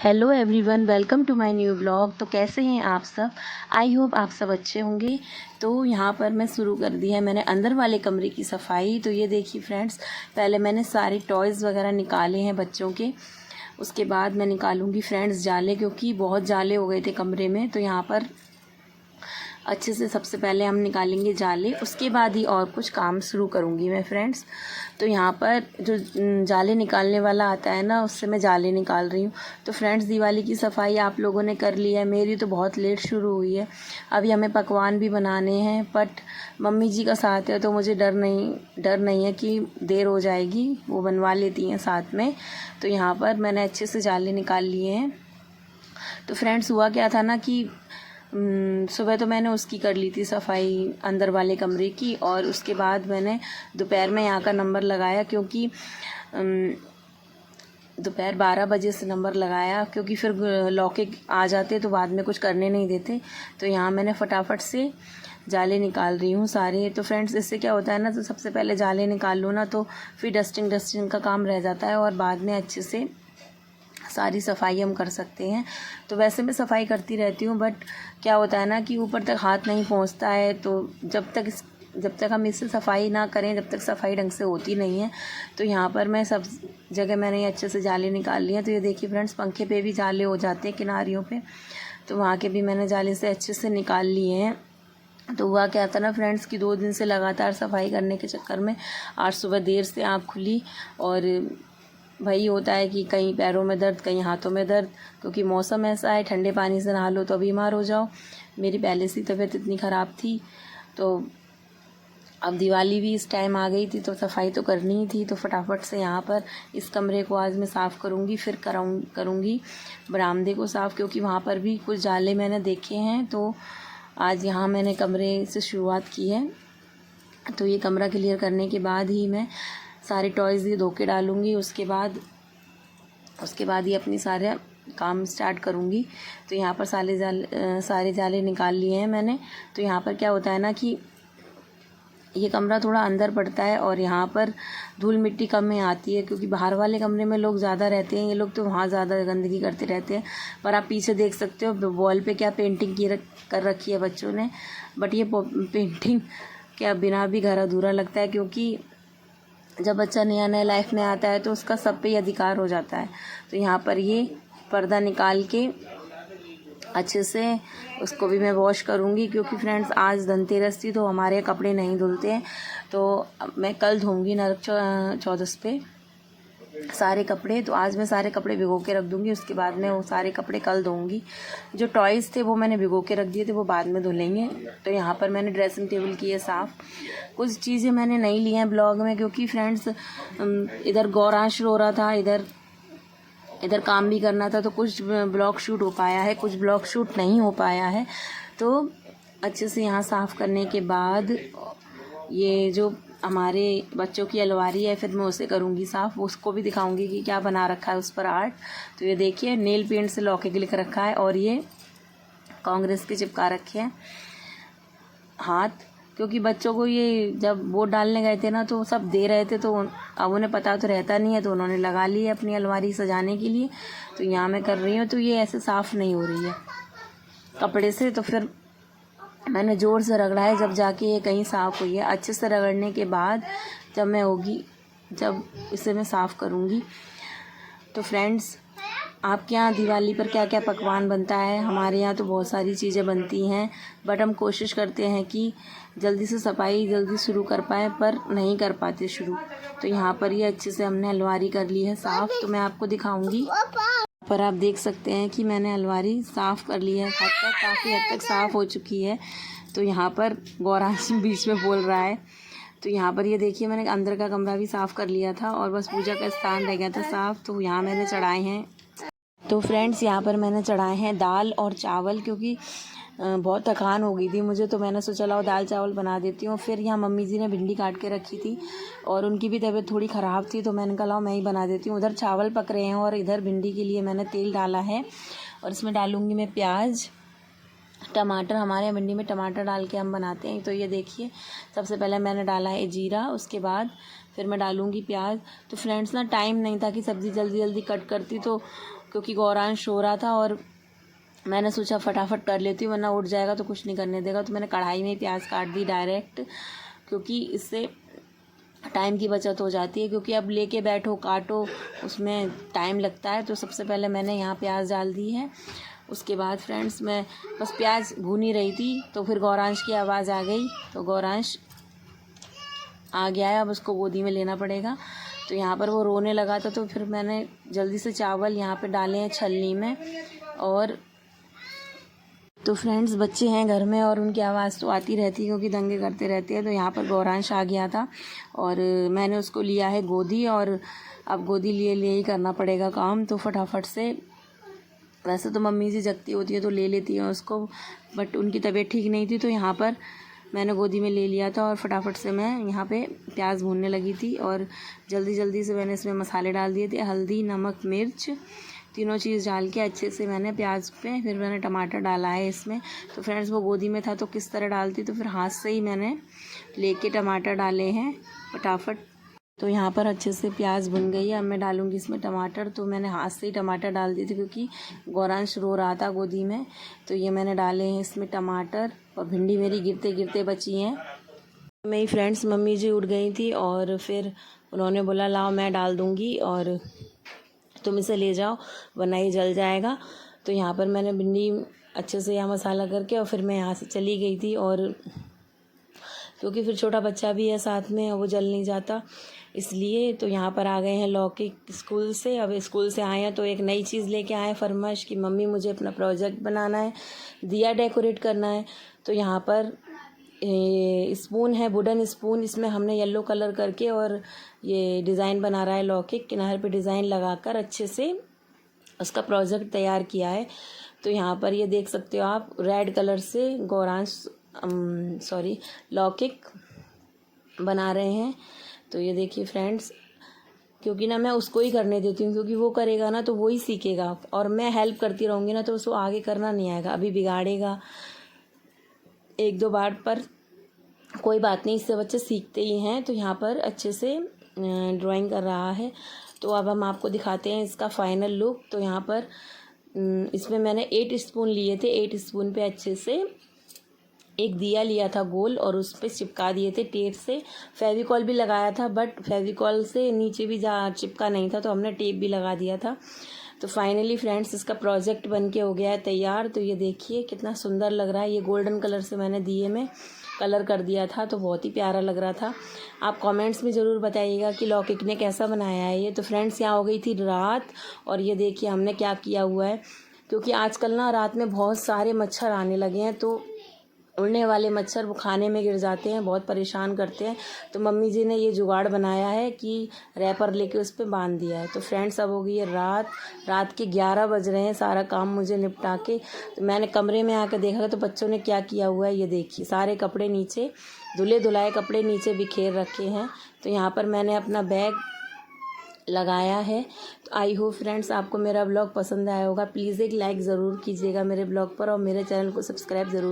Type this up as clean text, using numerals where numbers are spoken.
Hello everyone, welcome to my new blog. तो कैसे हैं आप सब? आई होप आप सब अच्छे होंगे। तो यहाँ पर मैं शुरू कर दी है मैंने अंदर वाले कमरे की सफाई। तो ये देखिए फ्रेंड्स, पहले मैंने सारे टॉयज़ वगैरह निकाले हैं बच्चों के। उसके बाद मैं निकालूंगी फ्रेंड्स जाले, क्योंकि बहुत जाले हो गए थे कमरे में। तो यहाँ पर अच्छे से सबसे पहले हम निकालेंगे जाले, उसके बाद ही और कुछ काम शुरू करूँगी मैं फ्रेंड्स। तो यहाँ पर जो जाले निकालने वाला आता है ना, उससे मैं जाले निकाल रही हूँ। तो फ्रेंड्स, दिवाली की सफाई आप लोगों ने कर ली है, मेरी तो बहुत लेट शुरू हुई है। अभी हमें पकवान भी बनाने हैं, बट मम्मी जी का साथ है तो मुझे डर नहीं है कि देर हो जाएगी, वो बनवा लेती हैं साथ में। तो यहाँ पर मैंने अच्छे से जाले निकाल लिए हैं। तो फ्रेंड्स, हुआ क्या था ना कि सुबह तो मैंने उसकी कर ली थी सफाई अंदर वाले कमरे की, और उसके बाद मैंने दोपहर में यहाँ का नंबर लगाया, क्योंकि दोपहर 12 बजे से नंबर लगाया, क्योंकि फिर लौके आ जाते तो बाद में कुछ करने नहीं देते। तो यहाँ मैंने फटाफट से जाले निकाल रही हूँ सारे। तो फ्रेंड्स, इससे क्या होता है ना, तो सबसे पहले जाले निकाल लो ना, तो फिर डस्टिंग का काम रह जाता है और बाद में अच्छे से सारी सफाई हम कर सकते हैं। तो वैसे मैं सफाई करती रहती हूँ, बट क्या होता है ना कि ऊपर तक हाथ नहीं पहुँचता है। तो जब तक हम इससे सफाई ना करें, जब तक सफाई ढंग से होती नहीं है। तो यहाँ पर मैं सब जगह मैंने अच्छे से जाले निकाल लिए हैं। तो ये देखिए फ्रेंड्स, पंखे पे भी जाले हो जाते हैं किनारियों पे, तो वहाँ के भी मैंने जाले से अच्छे से निकाल लिए हैं। तो हुआ क्या था ना फ्रेंड्स, कि 2 दिन से लगातार सफाई करने के चक्कर में आज सुबह देर से आँख खुली, और वही होता है कि कहीं पैरों में दर्द, कहीं हाथों में दर्द, क्योंकि मौसम ऐसा है, ठंडे पानी से नहा लो तो बीमार हो जाओ। मेरी पहले से तबीयत इतनी ख़राब थी, तो अब दिवाली भी इस टाइम आ गई थी, तो सफाई तो करनी ही थी। तो फटाफट से यहाँ पर इस कमरे को आज मैं साफ़ करूँगी, फिर करूँगी बरामदे को साफ़, क्योंकि वहाँ पर भी कुछ जाले मैंने देखे हैं। तो आज यहाँ मैंने कमरे से शुरुआत की है। तो ये कमरा क्लियर करने के बाद ही मैं सारे टॉयज़ ये धो के डालूँगी, उसके बाद ही अपनी सारे काम स्टार्ट करूँगी। तो यहाँ पर सारे जाले निकाल लिए हैं मैंने। तो यहाँ पर क्या होता है ना कि ये कमरा थोड़ा अंदर पड़ता है, और यहाँ पर धूल मिट्टी कम में आती है, क्योंकि बाहर वाले कमरे में लोग ज़्यादा रहते हैं। ये लोग तो वहाँ ज़्यादा गंदगी करते रहते हैं। पर आप पीछे देख सकते हो वॉल पे क्या पेंटिंग कर रखी है बच्चों ने, बट ये पेंटिंग क्या बिना भी घर अधूरा लगता है, क्योंकि जब बच्चा नया लाइफ में आता है तो उसका सब पे ही अधिकार हो जाता है। तो यहाँ पर ये पर्दा निकाल के अच्छे से उसको भी मैं वॉश करूँगी, क्योंकि फ्रेंड्स आज धनतेरस थी तो हमारे कपड़े नहीं धुलते हैं। तो मैं कल धोऊँगी नरक चौदस पे सारे कपड़े। तो आज मैं सारे कपड़े भिगो के रख दूँगी, उसके बाद में वो सारे कपड़े कल धोऊँगी। जो टॉयज़ थे वो मैंने भिगो के रख दिए थे, वो बाद में धुलेंगे। तो यहाँ पर मैंने ड्रेसिंग टेबल की है साफ़। कुछ चीज़ें मैंने नहीं ली हैं ब्लॉग में, क्योंकि फ्रेंड्स इधर गौरांश रो रहा था, इधर काम भी करना था, तो कुछ ब्लॉग शूट हो पाया है, कुछ ब्लॉग शूट नहीं हो पाया है। तो अच्छे से यहाँ साफ़ करने के बाद ये जो हमारे बच्चों की अलमारी है, फिर मैं उसे करूँगी साफ़, उसको भी दिखाऊंगी कि क्या बना रखा है उस पर आर्ट। तो ये देखिए, नेल पेंट से लॉकेट लिख रखा है, और ये कांग्रेस के चिपका रखे हैं हाथ, क्योंकि बच्चों को ये जब वोट डालने गए थे ना, तो सब दे रहे थे, तो अब उन्हें पता तो रहता नहीं है, तो उन्होंने लगा ली है अपनी अलमारी सजाने के लिए। तो यहाँ मैं कर रही हूँ। तो ये ऐसे साफ़ नहीं हो रही है कपड़े से, तो फिर मैंने ज़ोर से रगड़ा है, जब जाके ये कहीं साफ़ हुई है। अच्छे से रगड़ने के बाद जब इसे मैं साफ़ करूँगी। तो फ्रेंड्स, आपके यहाँ दिवाली पर क्या क्या पकवान बनता है? हमारे यहाँ तो बहुत सारी चीज़ें बनती हैं, बट हम कोशिश करते हैं कि जल्दी से सफाई जल्दी शुरू कर पाएँ, पर नहीं कर पाते शुरू। तो यहाँ पर ये अच्छे से हमने अलमारी कर ली है साफ़, तो मैं आपको दिखाऊँगी। पर आप देख सकते हैं कि मैंने अलमारी साफ़ कर ली है, काफ़ी हद तक साफ़ हो चुकी है। तो यहाँ पर गौरांश बीच में बोल रहा है। तो यहाँ पर ये देखिए, मैंने अंदर का कमरा भी साफ़ कर लिया था, और बस पूजा का स्थान रह गया था साफ़। तो यहाँ मैंने चढ़ाए हैं, तो फ्रेंड्स यहाँ पर मैंने चढ़ाए हैं दाल और चावल, क्योंकि बहुत थकान हो गई थी मुझे। तो मैंने सोचा लाओ दाल चावल बना देती हूँ। फिर यहाँ मम्मी जी ने भिंडी काट के रखी थी, और उनकी भी तबीयत थोड़ी ख़राब थी, तो मैंने कहा लाओ मैं ही बना देती हूँ। उधर चावल पक रहे हैं, और इधर भिंडी के लिए मैंने तेल डाला है, और इसमें डालूँगी मैं प्याज, टमाटर। हमारे यहाँ भिंडी में टमाटर डाल के हम बनाते हैं। तो ये देखिए, सबसे पहले मैंने डाला है जीरा, उसके बाद फिर मैं डालूँगी प्याज। तो फ्रेंड्स ना, टाइम नहीं था कि सब्ज़ी जल्दी जल्दी कट करती, तो क्योंकि गौरांश सो रहा था और मैंने सोचा फटाफट कर लेती हूँ वरना उठ जाएगा तो कुछ नहीं करने देगा। तो मैंने कढ़ाई में प्याज काट दी डायरेक्ट, क्योंकि इससे टाइम की बचत हो जाती है, क्योंकि अब लेके बैठो काटो उसमें टाइम लगता है। तो सबसे पहले मैंने यहाँ प्याज डाल दी है। उसके बाद फ्रेंड्स मैं बस प्याज भून ही रही थी तो फिर गौरांश की आवाज़ आ गई। तो गौरांश आ गया है, अब उसको गोदी में लेना पड़ेगा। तो यहाँ पर वो रोने लगा था तो फिर मैंने जल्दी से चावल यहाँ पे डाले हैं छलनी में। और तो फ्रेंड्स बच्चे हैं घर में और उनकी आवाज़ तो आती रहती है क्योंकि दंगे करते रहते हैं। तो यहाँ पर गौरांश आ गया था और मैंने उसको लिया है गोदी, और अब गोदी लिए ही करना पड़ेगा काम। तो फटाफट से, वैसे तो मम्मी जी जगती होती है तो ले लेती हैं उसको, बट उनकी तबीयत ठीक नहीं थी तो यहाँ पर मैंने गोदी में ले लिया था। और फटाफट से मैं यहाँ पे प्याज भूनने लगी थी और जल्दी से मैंने इसमें मसाले डाल दिए थे, हल्दी नमक मिर्च तीनों चीज़ डाल के अच्छे से मैंने प्याज पे, फिर मैंने टमाटर डाला है इसमें। तो फ्रेंड्स वो गोदी में था तो किस तरह डालती, तो फिर हाथ से ही मैंने लेके टमाटर डाले हैं फटाफट। तो यहाँ पर अच्छे से प्याज भुन गई है। अब मैं डालूँगी इसमें टमाटर। तो मैंने हाथ से ही टमाटर डाल दिए थे क्योंकि गौरांश रो रहा था गोदी में। तो ये मैंने डाले हैं इसमें टमाटर, और भिंडी मेरी गिरते गिरते बची हैं। मेरी फ्रेंड्स मम्मी जी उठ गई थी और फिर उन्होंने बोला लाओ मैं डाल दूँगी और तुम इसे ले जाओ वरना ये जल जाएगा। तो यहाँ पर मैंने भिंडी अच्छे से यहाँ मसाला करके और फिर मैं यहाँ से चली गई थी, और क्योंकि फिर छोटा बच्चा भी है साथ में और वो जल नहीं जाता इसलिए। तो यहाँ पर आ गए हैं लौकिक स्कूल से। अब स्कूल से आए हैं तो एक नई चीज़ लेके आए फरमाइश कि मम्मी मुझे अपना प्रोजेक्ट बनाना है, दिया डेकोरेट करना है। तो यहाँ पर स्पून है, वुडन स्पून, इसमें हमने येलो कलर करके और ये डिज़ाइन बना रहा है लौकिक, किनारे पे डिज़ाइन लगाकर अच्छे से उसका प्रोजेक्ट तैयार किया है। तो यहाँ पर ये देख सकते हो आप, रेड कलर से गौरांश लौकिक बना रहे हैं। तो ये देखिए फ्रेंड्स, क्योंकि ना मैं उसको ही करने देती हूँ, क्योंकि वो करेगा ना तो वो ही सीखेगा, और मैं हेल्प करती रहूँगी ना तो उसको आगे करना नहीं आएगा, अभी बिगाड़ेगा एक दो बार, पर कोई बात नहीं, इससे बच्चे सीखते ही हैं। तो यहाँ पर अच्छे से ड्राइंग कर रहा है। तो अब हम आपको दिखाते हैं इसका फाइनल लुक। तो यहाँ पर इसमें मैंने 8 स्पून लिए थे, 8 स्पून पे अच्छे से एक दिया लिया था गोल और उस पर चिपका दिए थे टेप से। फेविकॉल भी लगाया था बट फेविकॉल से नीचे भी चिपका नहीं था तो हमने टेप भी लगा दिया था। तो फाइनली फ्रेंड्स इसका प्रोजेक्ट बन के हो गया है तैयार। तो ये देखिए कितना सुंदर लग रहा है। ये गोल्डन कलर से मैंने दिए में कलर कर दिया था तो बहुत ही प्यारा लग रहा था। आप कमेंट्स में ज़रूर बताइएगा कि लौकिक ने कैसा बनाया है ये। तो फ्रेंड्स यहाँ हो गई थी रात, और ये देखिए हमने क्या किया हुआ है, क्योंकि आजकल ना रात में बहुत सारे मच्छर आने लगे हैं, तो उड़ने वाले मच्छर वो खाने में गिर जाते हैं, बहुत परेशान करते हैं। तो मम्मी जी ने ये जुगाड़ बनाया है कि रैपर लेके उस पर बांध दिया है। तो फ्रेंड्स अब हो गई है रात के 11 बज रहे हैं, सारा काम मुझे निपटा के। तो मैंने कमरे में आकर देखा तो बच्चों ने क्या किया हुआ है, ये देखिए सारे कपड़े नीचे, धुले धुलाए कपड़े नीचे बिखेर रखे हैं। तो यहाँ पर मैंने अपना बैग लगाया है। तो आई होप फ्रेंड्स आपको मेरा ब्लॉग पसंद आया होगा। प्लीज़ एक लाइक ज़रूर कीजिएगा मेरे ब्लॉग पर, और मेरे चैनल को सब्सक्राइब ज़रूर